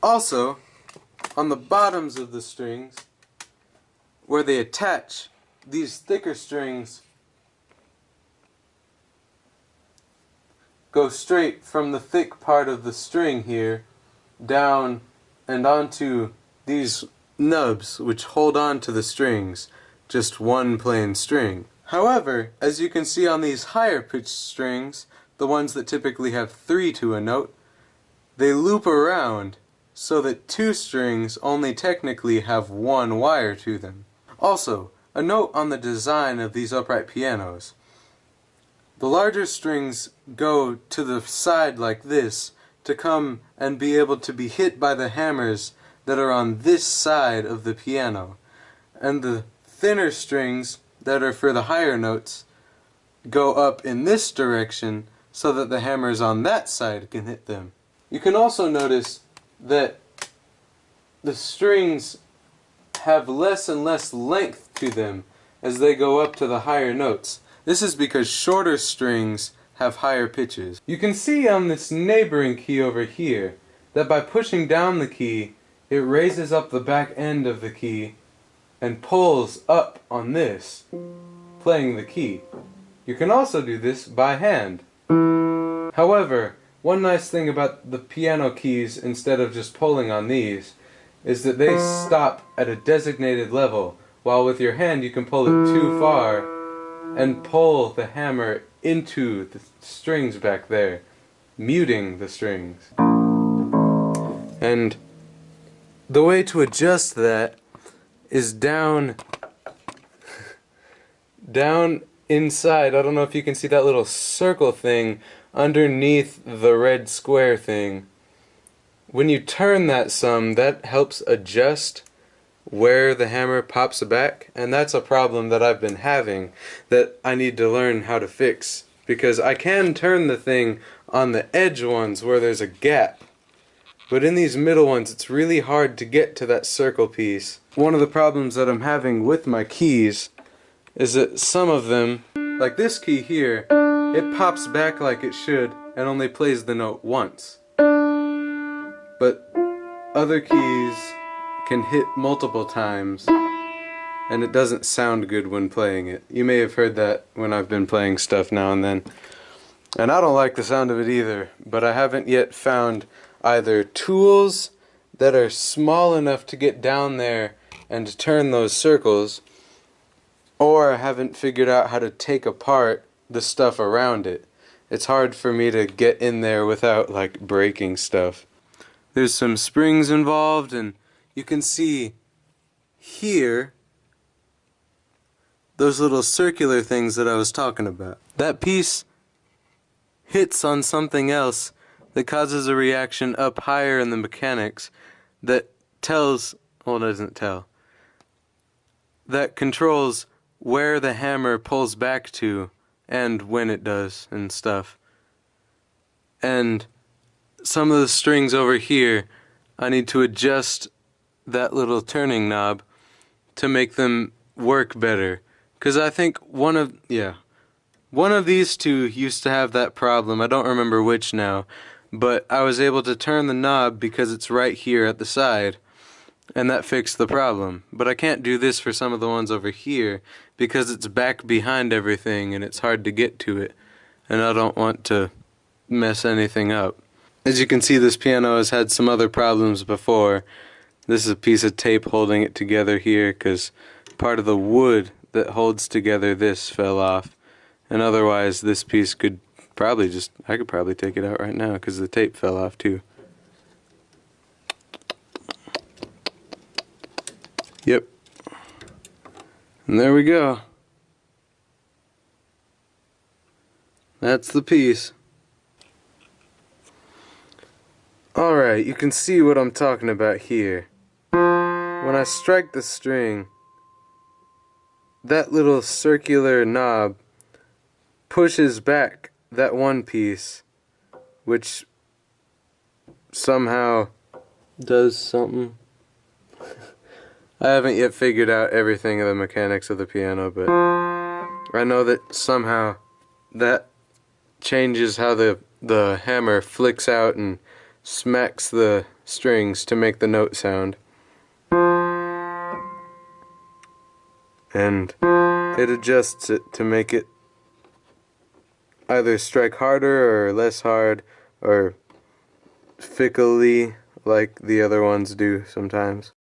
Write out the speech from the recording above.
Also, on the bottoms of the strings, where they attach, these thicker strings go straight from the thick part of the string here down and onto these nubs which hold on to the strings, just one plain string. However, as you can see on these higher pitched strings, the ones that typically have 3 to a note, they loop around so that 2 strings only technically have 1 wire to them. Also, a note on the design of these upright pianos. The larger strings go to the side like this to come and be able to be hit by the hammers that are on this side of the piano. And the thinner strings that are for the higher notes go up in this direction so that the hammers on that side can hit them. You can also notice that the strings have less and less length to them as they go up to the higher notes. This is because shorter strings have higher pitches. You can see on this neighboring key over here that by pushing down the key, it raises up the back end of the key and pulls up on this, playing the key. You can also do this by hand. However, one nice thing about the piano keys, instead of just pulling on these, is that they stop at a designated level, while with your hand you can pull it too far and pull the hammer into the strings back there, muting the strings. And the way to adjust that is down inside. I don't know if you can see that little circle thing underneath the red square thing. When you turn that some, that helps adjust where the hammer pops back, and that's a problem that I've been having that I need to learn how to fix, because I can turn the thing on the edge ones where there's a gap, but in these middle ones it's really hard to get to that circle piece. One of the problems that I'm having with my keys is that some of them, like this key here, it pops back like it should and only plays the note once. But other keys can hit multiple times and it doesn't sound good when playing it. You may have heard that when I've been playing stuff now and then. And I don't like the sound of it either, but I haven't yet found either tools that are small enough to get down there and to turn those circles, or I haven't figured out how to take apart the stuff around it. It's hard for me to get in there without like breaking stuff. There's some springs involved, and you can see here those little circular things that I was talking about. That piece hits on something else that causes a reaction up higher in the mechanics that tells, well, it doesn't tell, that controls where the hammer pulls back to and when it does and stuff. And some of the strings over here, I need to adjust that little turning knob to make them work better. Because I think one of these two used to have that problem. I don't remember which now. But I was able to turn the knob because it's right here at the side, and that fixed the problem. But I can't do this for some of the ones over here because it's back behind everything and it's hard to get to it, and I don't want to mess anything up. As you can see, this piano has had some other problems before. This is a piece of tape holding it together here because part of the wood that holds together this fell off, and otherwise this piece could probably I could probably take it out right now because the tape fell off too. Yep. And there we go. That's the piece. Alright, you can see what I'm talking about here. When I strike the string, that little circular knob pushes back that one piece, which somehow does something. I haven't yet figured out everything of the mechanics of the piano, but I know that somehow that changes how the hammer flicks out and smacks the strings to make the note sound. And it adjusts it to make it either strike harder or less hard, or fickly like the other ones do sometimes.